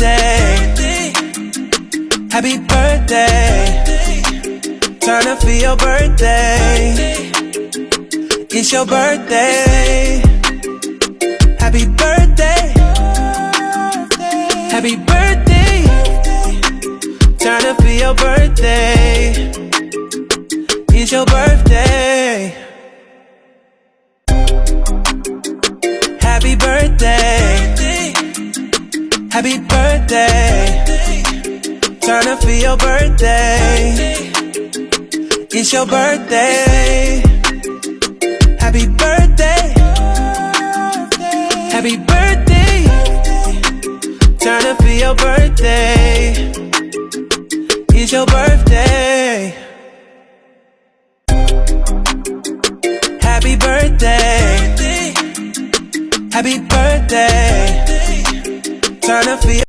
birthday. Happy birthday. Turn up for your birthday. It's your birthday. Happy birthday. Happy birthday. Turn up for your birthday. It's your birthday. Happy birthday. Happy birthday. Turn up for your birthday. It's your birthday. Happy birthday. Happy birthday. Turn up for your birthday. It's your birthday. Happy birthday. Happy birthday. Turn up for your